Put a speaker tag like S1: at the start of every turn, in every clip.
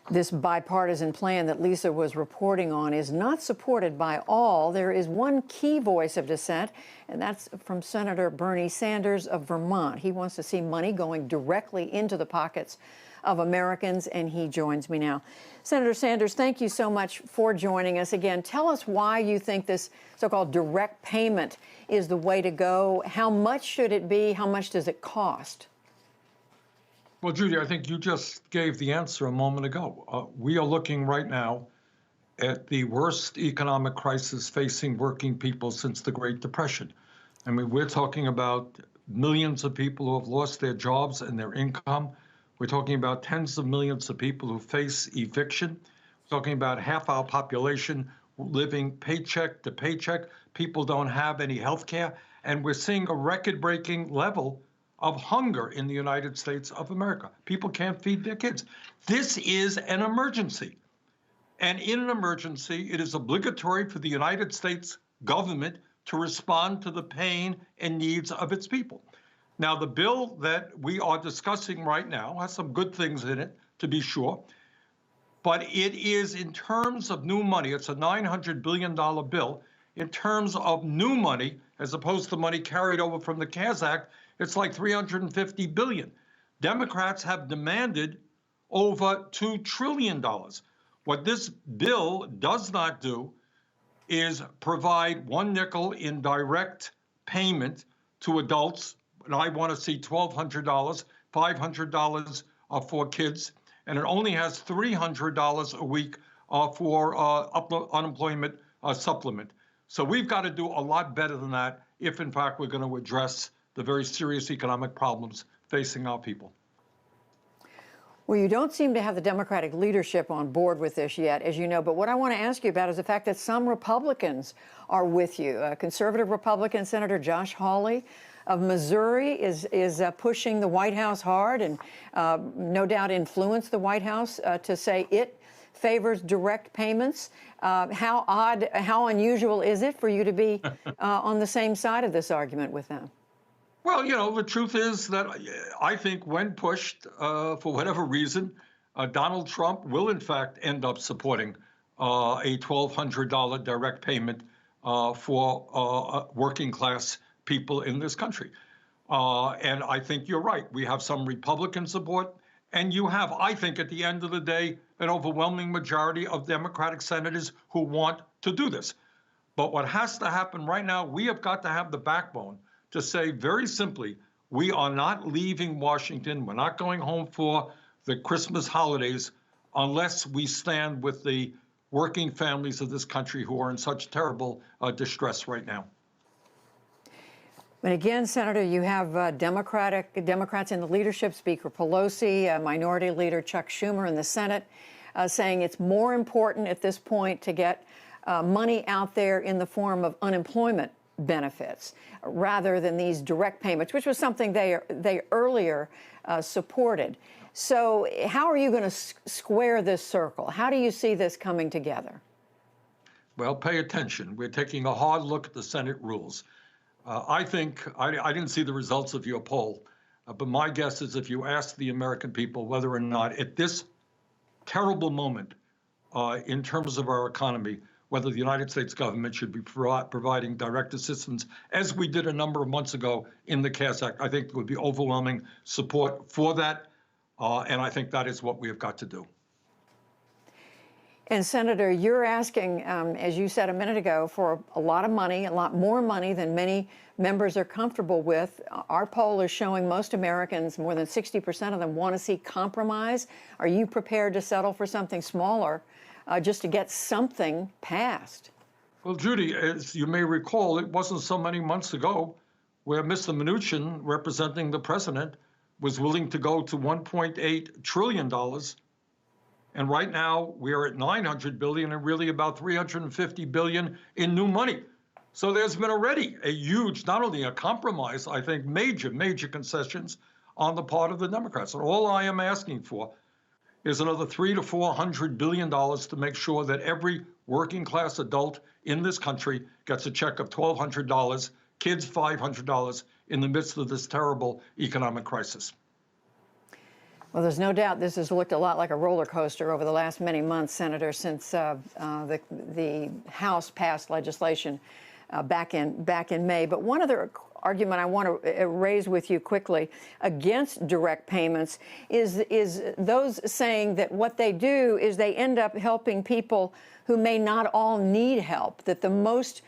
S1: This bipartisan plan that Lisa was reporting on is not supported by all. There is one key voice of dissent, and that's from Senator Bernie Sanders of Vermont. He wants to see money going directly into the pockets of Americans, and he joins me now. Senator Sanders, thank you so much for joining us again. Tell us why you think this so-called direct payment is the way to go. How much should it be? How much does it cost?
S2: Well, Judy, I think you just gave the answer a moment ago. We are looking right now at the worst economic crisis facing working people since the Great Depression. I mean, we're talking about millions of people who have lost their jobs and their income. We're talking about tens of millions of people who face eviction. We're talking about half our population living paycheck to paycheck. People don't have any health care. And we're seeing a record-breaking level of hunger in the United States of America. People can't feed their kids. This is an emergency. And in an emergency, it is obligatory for the United States government to respond to the pain and needs of its people. Now, the bill that we are discussing right now has some good things in it, to be sure, but it is in terms of new money. It's a $900 billion bill. In terms of new money, as opposed to money carried over from the CARES Act, it's like $350 billion. Democrats have demanded over $2 trillion. What this bill does not do is provide one nickel in direct payment to adults. And I want to see $1,200, $500 for kids, and it only has $300 a week for unemployment supplement. So we've got to do a lot better than that if, in fact, we're going to address the very serious economic problems facing our people.
S1: Well, you don't seem to have the Democratic leadership on board with this yet, as you know. But what I want to ask you about is the fact that some Republicans are with you. Conservative Republican Senator Josh Hawley of Missouri is pushing the White House hard and no doubt influenced the White House to say it favors direct payments. How odd, how unusual is it for you to be on the same side of this argument with them?
S2: Well, you know, the truth is that I think when pushed, for whatever reason, Donald Trump will, in fact, end up supporting a $1,200 direct payment for working class people in this country. And I think you're right. We have some Republican support, and you have, I think, at the end of the day, an overwhelming majority of Democratic senators who want to do this. But what has to happen right now, we have got to have the backbone to say very simply, we are not leaving Washington. We're not going home for the Christmas holidays unless we stand with the working families of this country who are in such terrible distress right now.
S1: And again, Senator, you have Democrats in the leadership, Speaker Pelosi, Minority Leader Chuck Schumer in the Senate, saying it's more important at this point to get money out there in the form of unemployment benefits rather than these direct payments, which was something they earlier supported. So how are you going to square this circle? How do you see this coming together?
S2: Well, pay attention. We're taking a hard look at the Senate rules. I think, I didn't see the results of your poll, but my guess is if you ask the American people whether or not at this terrible moment in terms of our economy, whether the United States government should be providing direct assistance, as we did a number of months ago in the CARES Act. I think there would be overwhelming support for that, and I think that is what we have got to do.
S1: And Senator, you're asking, as you said a minute ago, for a lot of money, a lot more money than many members are comfortable with. Our poll is showing most Americans, more than 60% of them, want to see compromise. Are you prepared to settle for something smaller just to get something passed?
S2: Well, Judy, as you may recall, it wasn't so many months ago where Mr. Mnuchin, representing the president, was willing to go to $1.8 trillion. And right now, we are at $900 billion and really about $350 billion in new money. So there's been already a huge, not only a compromise, I think major concessions on the part of the Democrats. And all I am asking for is another $300 to $400 billion to make sure that every working class adult in this country gets a check of $1,200, kids $500 in the midst of this terrible economic crisis.
S1: Well, there's no doubt this has looked a lot like a roller coaster over the last many months, Senator, since the House passed legislation back in May. But one other argument I want to raise with you quickly against direct payments is those saying that what they do is they end up helping people who may not all need help, that the most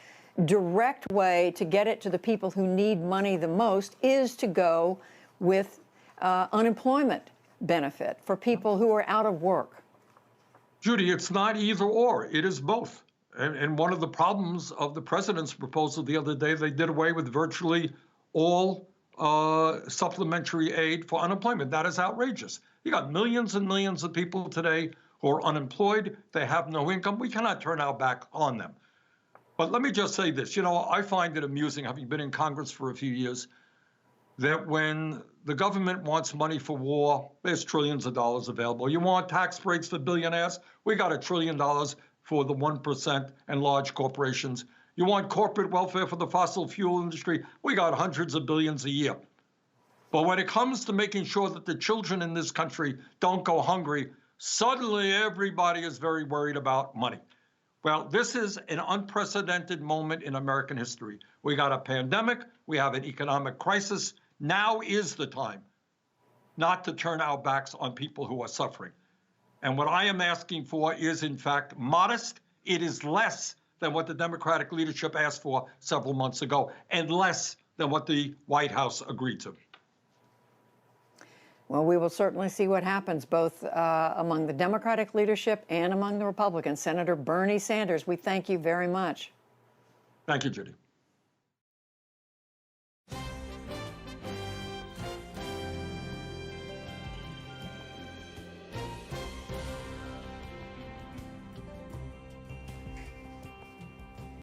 S1: direct way to get it to the people who need money the most is to go with unemployment benefit for people who are out of work.
S2: Judy, it's not either or, it is both. And one of the problems of the president's proposal the other day, they did away with virtually all supplementary aid for unemployment. That is outrageous. You got millions and millions of people today who are unemployed. They have no income. We cannot turn our back on them. But let me just say this. You know, I find it amusing, having been in Congress for a few years, that when the government wants money for war, there's trillions of dollars available. You want tax breaks for billionaires? We got $1 trillion for the 1% and large corporations. You want corporate welfare for the fossil fuel industry? We got hundreds of billions a year. But when it comes to making sure that the children in this country don't go hungry, suddenly everybody is very worried about money. Well, this is an unprecedented moment in American history. We got a pandemic, we have an economic crisis. Now is the time not to turn our backs on people who are suffering. And what I am asking for is, in fact, modest. It is less than what the Democratic leadership asked for several months ago, and less than what the White House agreed to.
S1: Well, we will certainly see what happens both among the Democratic leadership and among the Republicans. Senator Bernie Sanders, we thank you very much.
S2: Thank you, Judy.